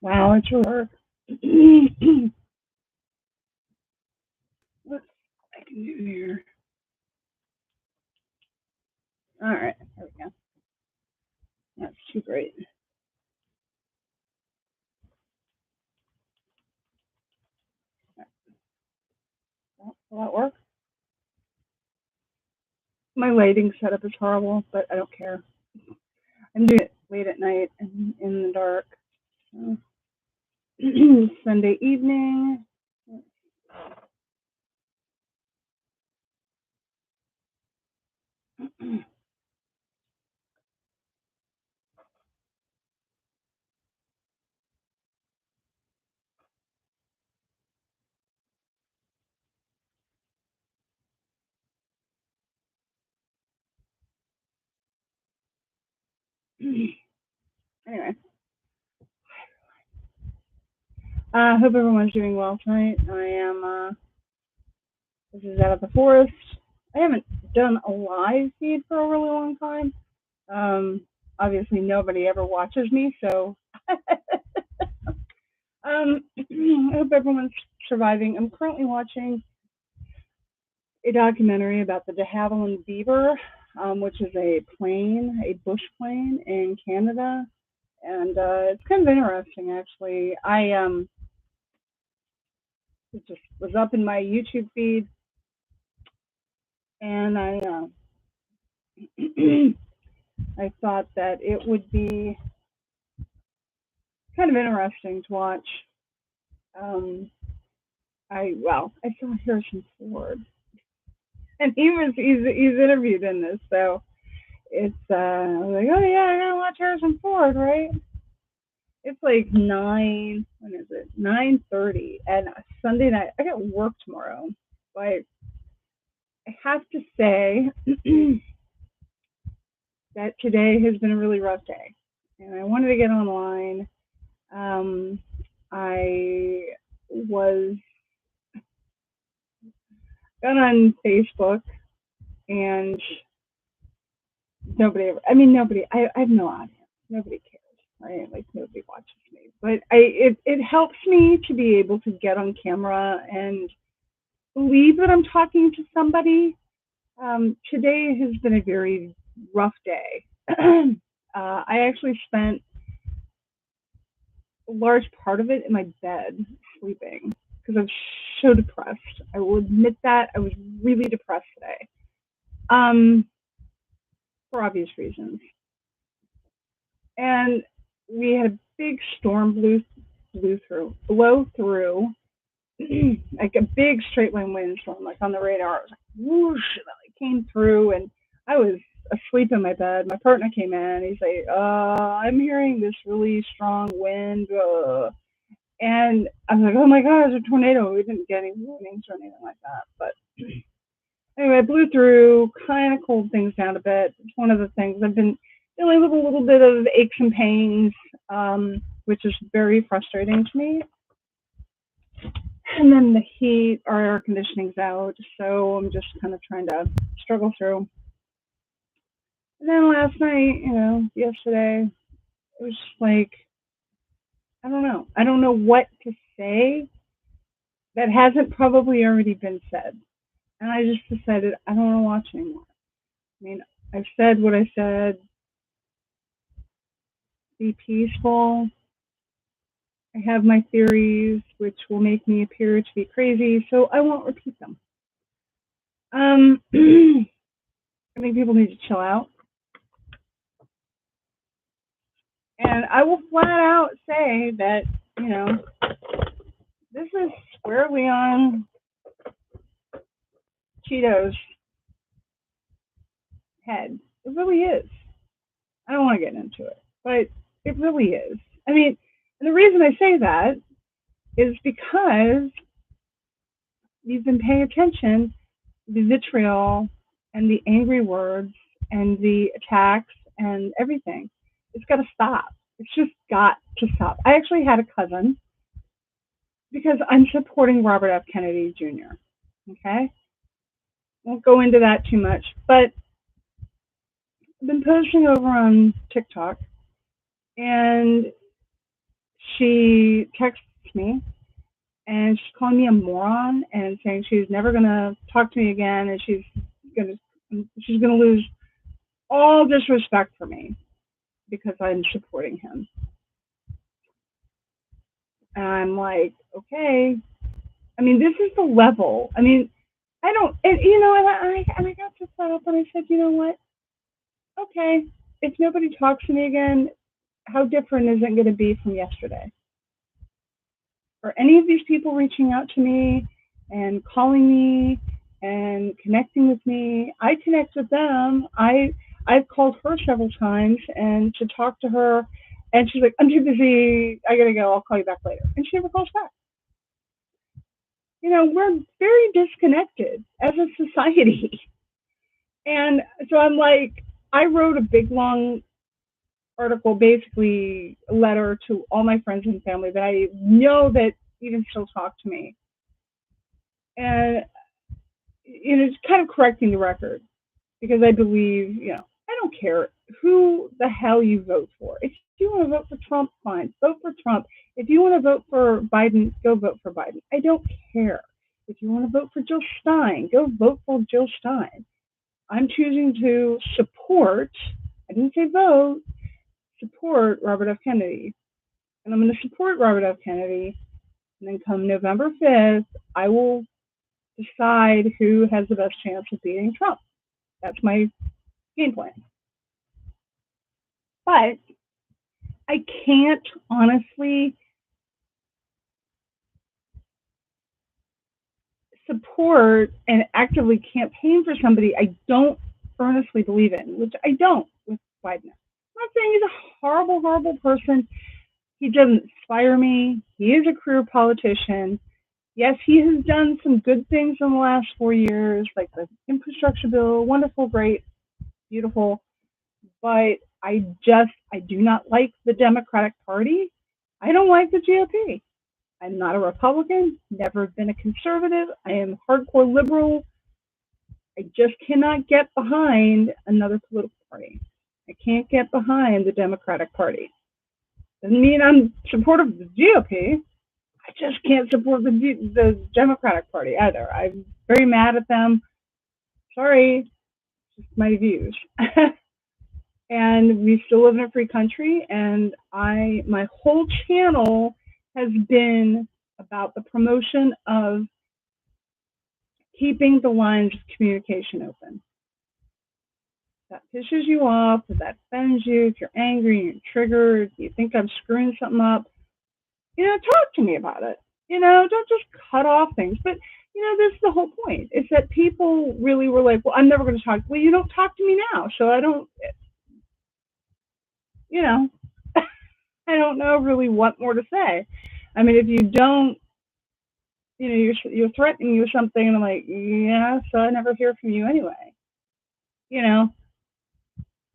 Wow, it's really hard. What I can do here. All right, there we go. That's too great. Will that work? My lighting setup is horrible, but I don't care. I'm doing it late at night and in the dark. So, Sunday evening. Anyway, I hope everyone's doing well tonight. I am. This is out of the forest. I haven't done a live feed for a really long time. Obviously, nobody ever watches me, so I hope everyone's surviving. I'm currently watching a documentary about the de Havilland beaver, which is a plane, a bush plane in Canada, and it's kind of interesting actually. I it just was up in my YouTube feed, and I thought that it would be kind of interesting to watch. Um, I saw Harrison Ford, and he's interviewed in this, so it's I was like, oh yeah, I gotta watch Harrison Ford, right? It's like 9:30, and Sunday night. I got work tomorrow, but I have to say that today has been a really rough day, and I wanted to get online. I was got on Facebook, and nobody. I have no audience. Nobody cares, right? Like nobody watches me, but it helps me to be able to get on camera and believe that I'm talking to somebody. Today has been a very rough day. I actually spent a large part of it in my bed sleeping because I was so depressed. I will admit that I was really depressed today, um, for obvious reasons. And we had a big storm blow through, like a big straight line windstorm, like on the radar. It was like whoosh, and it like came through, and I was asleep in my bed. My partner came in. He's like, I'm hearing this really strong wind. And I was like, oh my God, it's a tornado. We didn't get any warnings or anything like that. But anyway, I blew through, kind of cooled things down a bit. It's one of the things I've been dealing with a little bit of aches and pains, which is very frustrating to me. And then the heat, our air conditioning's out, so I'm just kind of trying to struggle through. And then last night, yesterday, it was just like, I don't know. I don't know what to say that hasn't probably already been said. And I just decided I don't want to watch anymore. I mean, I've said what I said. Be peaceful. I have my theories, which will make me appear to be crazy, so I won't repeat them. I think people need to chill out. And I will flat out say that, this is squarely on Cheeto's head. It really is. I don't want to get into it, but it really is. I mean, and the reason I say that is because you've been paying attention to the vitriol and the angry words and the attacks and everything. It's got to stop. It's just got to stop. I actually had a cousin because I'm supporting Robert F. Kennedy Jr. Okay? Won't go into that too much, but I've been posting over on TikTok, and she texts me and she's calling me a moron and saying she's never gonna talk to me again and gonna she's gonna lose all disrespect for me because I'm supporting him. And I'm like, okay. I mean, this is the level. I mean, I don't, and I got to set up and I said, you know what? Okay, if nobody talks to me again, how different is it going to be from yesterday? Are any of these people reaching out to me and calling me and connecting with me? I connect with them. I've called her several times and to talk to her, and she's like, I'm too busy. I gotta go. I'll call you back later. And she never calls back. We're very disconnected as a society. And so I'm like, I wrote a big long article, basically a letter to all my friends and family that I know that even still talk to me. And it's kind of correcting the record because I believe, I don't care who the hell you vote for. If you want to vote for Trump, fine, vote for Trump. If you want to vote for Biden, go vote for Biden. I don't care. If you want to vote for Jill Stein, go vote for Jill Stein. I'm choosing to support, I didn't say vote, support Robert F. Kennedy. And I'm going to support Robert F. Kennedy. And then come November 5th, I will decide who has the best chance of beating Trump. That's my game plan. But I can't honestly support and actively campaign for somebody I don't earnestly believe in, which I don't with Biden. I'm not saying he's a horrible, horrible person. He doesn't inspire me. He is a career politician. Yes, he has done some good things in the last 4 years, like the infrastructure bill, wonderful, great, beautiful. But I do not like the Democratic Party. I don't like the GOP. I'm not a Republican, never been a conservative. I am hardcore liberal. I just cannot get behind another political party. I can't get behind the Democratic Party. Doesn't mean I'm supportive of the GOP. I just can't support the Democratic Party either. I'm very mad at them. Sorry, just my views. And we still live in a free country, and my whole channel has been about the promotion of keeping the lines of communication open. If that pisses you off, if that offends you, if you're angry, you're triggered, you think I'm screwing something up, talk to me about it. Don't just cut off things. But, this is the whole point. It's that people really were like, well, I'm never going to talk. Well, you don't talk to me now, so I don't, I don't know really what more to say. I mean, if you don't, you're threatening me with something, and I'm like, yeah, so I never hear from you anyway.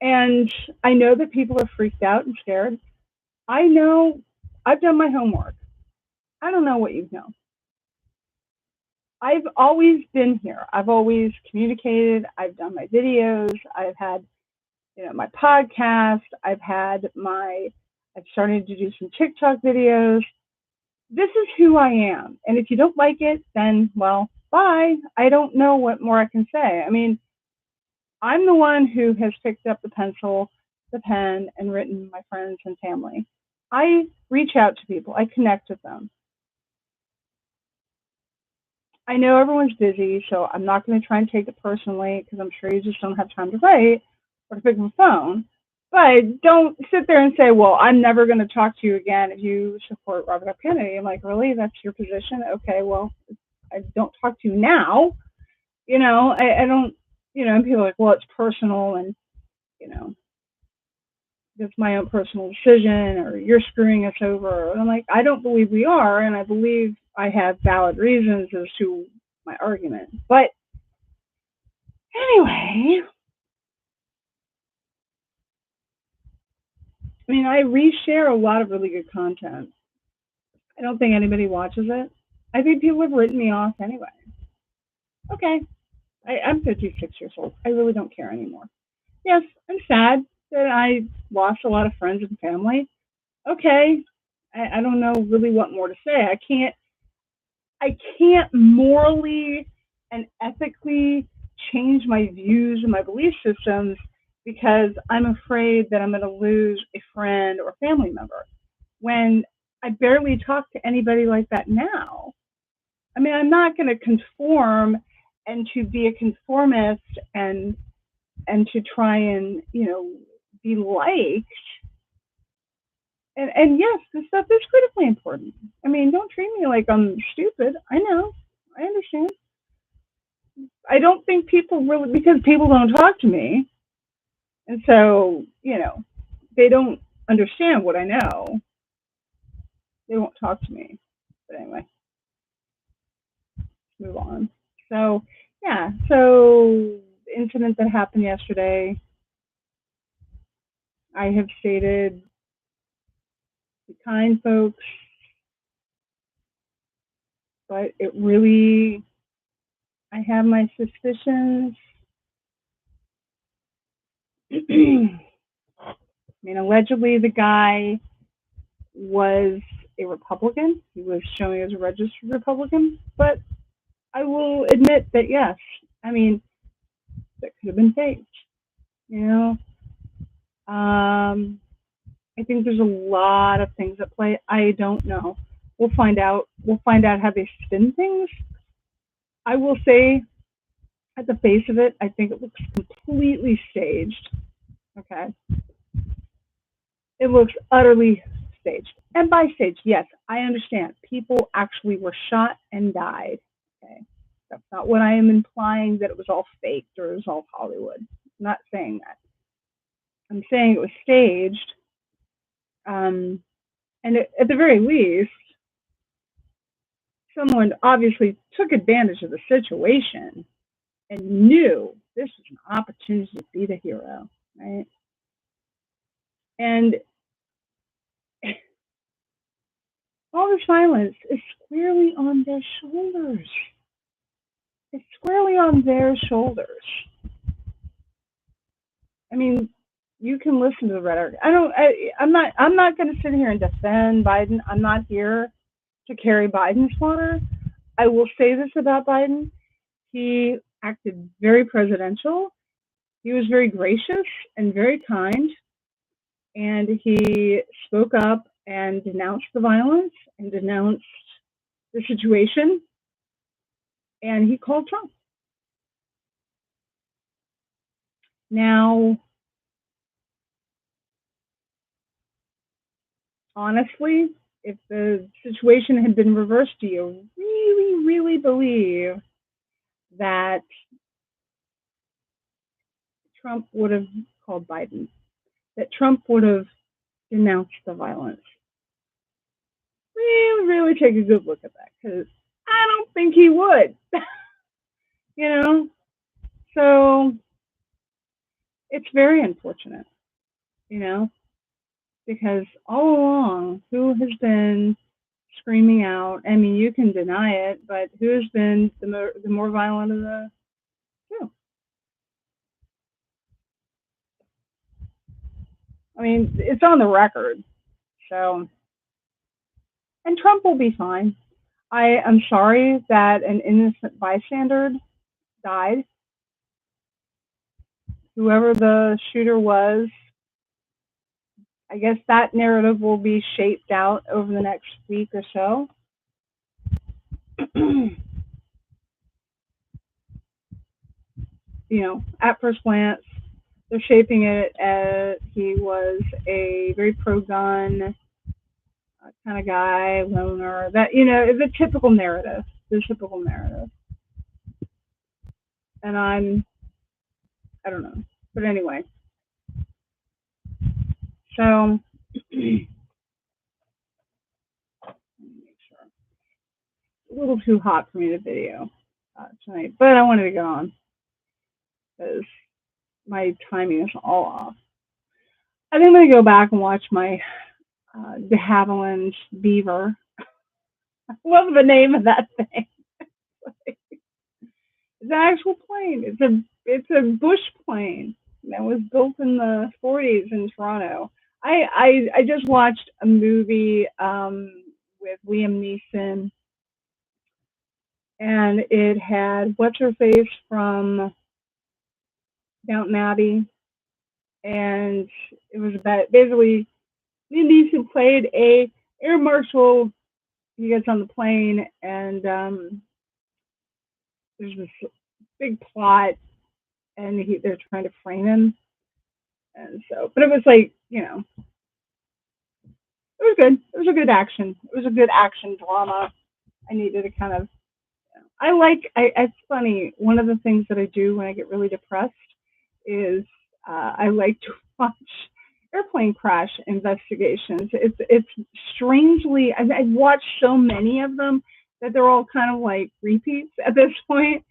And I know that people are freaked out and scared. I know I've done my homework. I don't know what you know. I've always been here. I've always communicated. I've done my videos. I've had, my podcast. I've started to do some TikTok videos. This is who I am. And if you don't like it, then, well, bye. I don't know what more I can say. I mean, I'm the one who has picked up the pencil, the pen, and written my friends and family. I reach out to people. I connect with them. I know everyone's busy, so I'm not going to try and take it personally because I'm sure you just don't have time to write or to pick up the phone. But don't sit there and say, well, I'm never going to talk to you again if you support Robert F. Kennedy. I'm like, really? That's your position? Okay, well, I don't talk to you now. I don't, and people are like, well, it's personal and, it's my own personal decision or you're screwing us over. And I'm like, I don't believe we are. And I believe I have valid reasons as to my argument. But anyway, I mean, I reshare a lot of really good content. I don't think anybody watches it. I think people have written me off anyway. Okay, I'm 56 years old. I really don't care anymore. Yes, I'm sad that I lost a lot of friends and family. Okay, I don't know really what more to say. I can't morally and ethically change my views and my belief systems because I'm afraid that I'm going to lose a friend or family member. When I barely talk to anybody like that now. I mean, I'm not going to conform and to be a conformist and to try and be liked. And yes, this stuff is critically important. I mean, don't treat me like I'm stupid. I know, I understand. I don't think people really, because people don't talk to me, and so they don't understand what I know. They won't talk to me. But anyway, move on. So yeah, so the incident that happened yesterday, I have stated, be kind, folks, but it really, I have my suspicions. I mean, allegedly the guy was a Republican. He was showing as a registered Republican, but I will admit that yes, I mean that could have been faked. You know, I think there's a lot of things at play. I don't know. We'll find out. We'll find out how they spin things. I will say, at the face of it, I think it looks completely staged. Okay, it looks utterly staged. And by staged, yes, I understand. People actually were shot and died. Okay, that's not what I am implying, that it was all faked or it was all Hollywood. I'm not saying that. I'm saying it was staged. And at the very least, someone obviously took advantage of the situation and knew this was an opportunity to be the hero, right? And all this violence is squarely on their shoulders. It's squarely on their shoulders. I mean, you can listen to the rhetoric. I'm not going to sit here and defend Biden. I'm not here to carry Biden's water. I will say this about Biden: he acted very presidential. He was very gracious and very kind, and he spoke up and denounced the violence and denounced the situation, and he called Trump. Now, honestly, if the situation had been reversed, do you really, really believe that Trump would have called Biden, that Trump would have denounced the violence? Really, really take a good look at that, because I don't think he would. you know, so it's very unfortunate, you know, because all along, who has been screaming out? I mean, you can deny it, but who has been the more violent of the two? I mean, it's on the record. So, and Trump will be fine. I am sorry that an innocent bystander died. Whoever the shooter was, I guess that narrative will be shaped out over the next week or so. At first glance, they're shaping it as he was a very pro-gun kind of guy, loner. That the typical narrative. The typical narrative. And I don't know, but anyway. So make sure. A little too hot for me to video tonight, but I wanted to go on because my timing is all off. I think I'm going to go back and watch my de Havilland Beaver. What's the name of that thing? It's an actual plane. It's a bush plane that was built in the 40s in Toronto. I just watched a movie with Liam Neeson, and it had what's her face from Downton Abbey, and it was about basically Liam Neeson played a air marshal. He gets on the plane, and there's this big plot, and they're trying to frame him, and so. But it was like, it was good. It was a good action. It was a good action drama. I needed to kind of. It's funny. One of the things that I do when I get really depressed is I like to watch airplane crash investigations. It's strangely I've watched so many of them that they're all kind of like repeats at this point.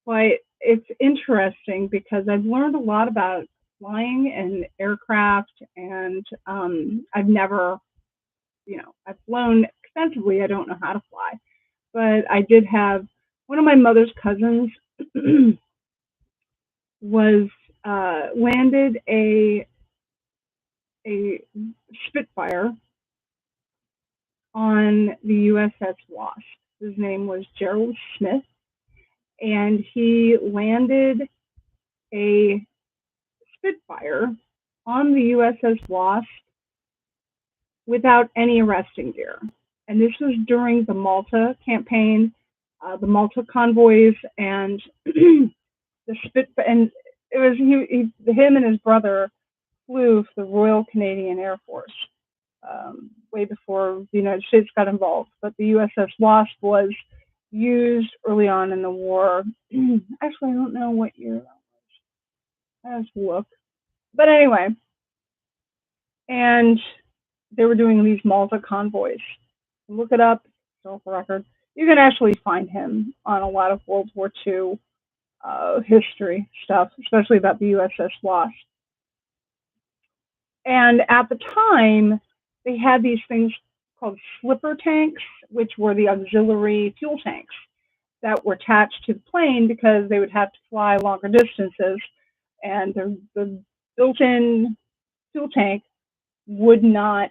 But it's interesting because I've learned a lot about flying and aircraft, and I've never, I've flown extensively. I don't know how to fly, but I did have one of my mother's cousins was landed a Spitfire on the USS Wasp. His name was Gerald Smith, and he landed a Spitfire on the USS Wasp without any arresting gear. And this was during the Malta campaign, the Malta convoys, and the Spitfire. And it was him and his brother flew for the Royal Canadian Air Force way before the United States got involved. But the USS Wasp was used early on in the war. Actually, I don't know what year that was. I have to look. But anyway, and they were doing these Malta convoys. Look it up, it's off the record. You can actually find him on a lot of World War II history stuff, especially about the USS Wasp. And at the time, they had these things called slipper tanks, which were the auxiliary fuel tanks that were attached to the plane because they would have to fly longer distances, and the built-in fuel tank would not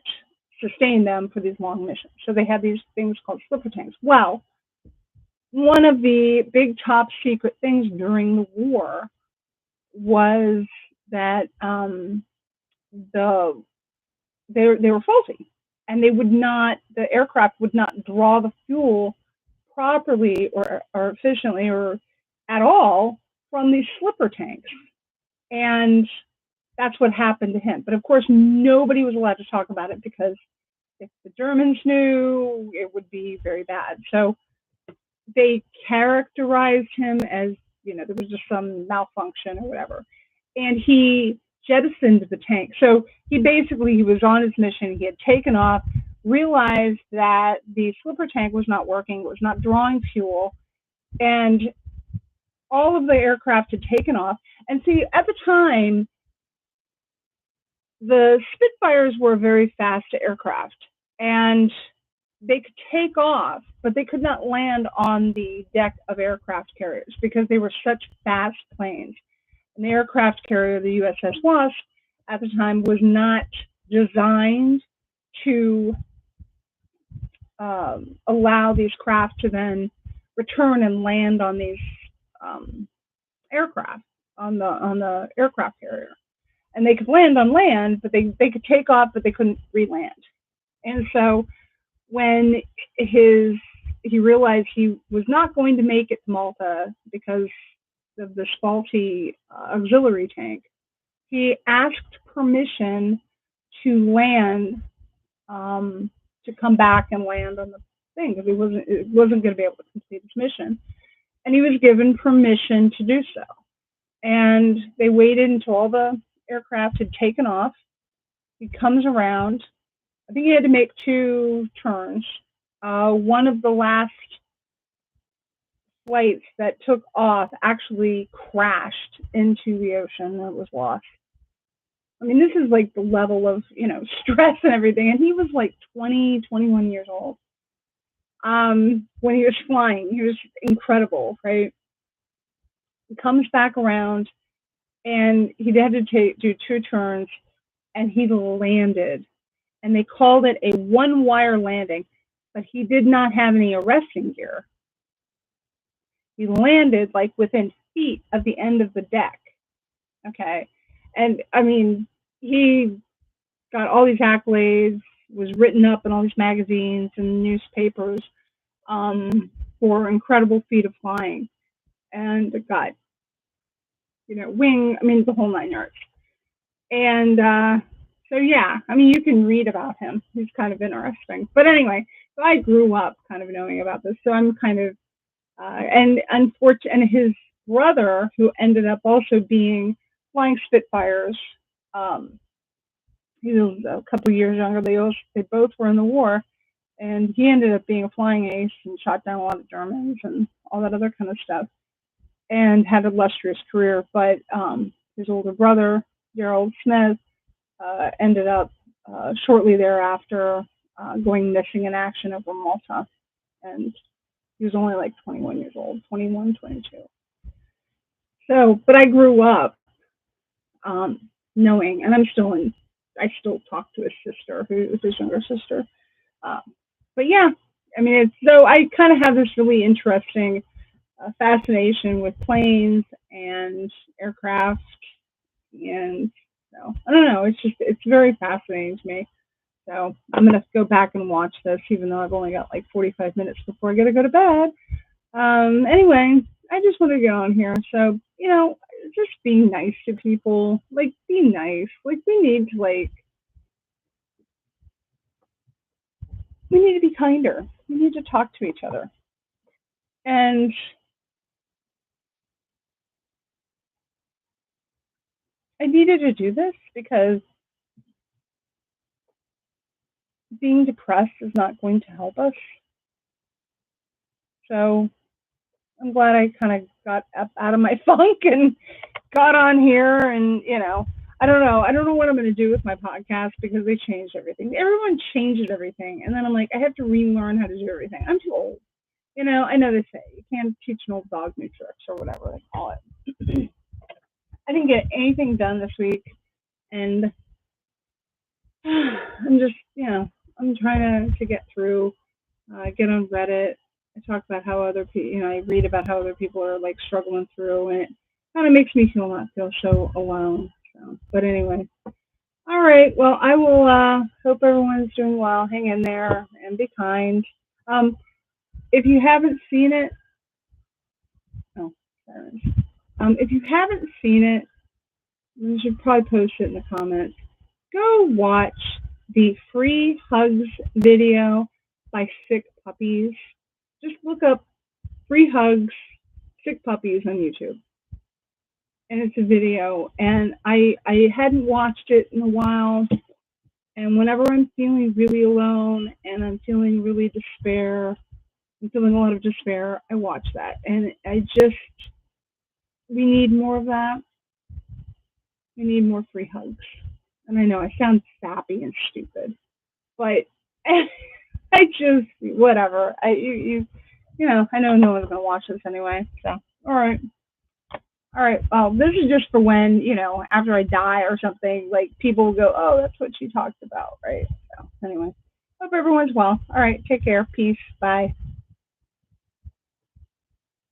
sustain them for these long missions. So they had these things called slipper tanks. Well, one of the big top secret things during the war was that they were faulty, and the aircraft would not draw the fuel properly or efficiently or at all from these slipper tanks. And that's what happened to him. But of course, nobody was allowed to talk about it because if the Germans knew, it would be very bad. So they characterized him as, there was just some malfunction or whatever. And he jettisoned the tank. So he was on his mission. He had taken off, realized that the slipper tank was not working. It was not drawing fuel. And all of the aircraft had taken off. And see, at the time, the Spitfires were very fast aircraft, and they could take off, but they could not land on the deck of aircraft carriers because they were such fast planes. And the aircraft carrier, the USS Wasp, at the time was not designed to allow these craft to then return and land on these aircraft, on the aircraft carrier. And they could land on land, but they could take off, but they couldn't re-land. And so when he realized he was not going to make it to Malta because of this faulty auxiliary tank, he asked permission to land, to come back and land on the thing because he wasn't going to be able to complete his mission. And he was given permission to do so. And they waited until all the aircraft had taken off. He comes around. I think he had to make 2 turns. One of the last flights that took off actually crashed into the ocean. It was lost. I mean, this is like the level of, stress and everything. And he was like 20, 21 years old. When he was flying, he was incredible, right? He comes back around, and he had to do 2 turns. and he landed, and they called it a one-wire landing, but he did not have any arresting gear. He landed like within feet of the end of the deck. Okay. And I mean, he got all these accolades, was written up in all these magazines and newspapers for incredible feat of flying. And got, wing, I mean, the whole 9 yards. And so, yeah, I mean, you can read about him. He's kind of interesting. But anyway, so I grew up kind of knowing about this. So I'm kind of, and unfortunately, his brother, who ended up also being flying Spitfires, he was a couple of years younger. They both were in the war, and he ended up being a flying ace and shot down a lot of Germans and all that other kind of stuff, and had an illustrious career. But his older brother, Gerald Smith, ended up shortly thereafter going missing in action over Malta, and he was only like 21 years old, 21, 22. So, but I grew up knowing, and I still talk to his sister, who is his younger sister. But yeah, I mean, so I kind of have this really interesting fascination with planes and aircraft, and so I don't know. It's very fascinating to me. So I'm gonna go back and watch this, even though I've only got like 45 minutes before I gotta go to bed. Anyway, I just want to get on here. So, just being nice to people. Like, be nice. Like, we need to be kinder. We need to talk to each other. And I needed to do this because being depressed is not going to help us. So I'm glad I kind of got up out of my funk and got on here. And, I don't know. I don't know what I'm going to do with my podcast because they changed everything. Everyone changes everything. And then I'm like, I have to relearn how to do everything. I'm too old. I know they say you can't teach an old dog new tricks or whatever they call it. I didn't get anything done this week. And I'm just, I'm trying to get through, get on Reddit. I talk about how other people, I read about how other people are like struggling through, and it kind of makes me not feel so alone. So, but anyway, all right. Well, I will hope everyone's doing well. Hang in there and be kind. If you haven't seen it, if you haven't seen it, you should probably post it in the comments. Go watch the free hugs video by Sick Puppies. Just look up free hugs, Sick Puppies on YouTube. And it's a video. And I hadn't watched it in a while. And whenever I'm feeling really alone and I'm feeling really I'm feeling a lot of despair, I watch that. And we need more of that. We need more free hugs. And I know I sound sappy and stupid, but I just, whatever. I know no one's gonna watch this anyway. So, all right. Well, this is just for when, after I die or something, like people will go, oh, that's what she talked about, right? So, anyway, hope everyone's well. All right, take care. Peace. Bye.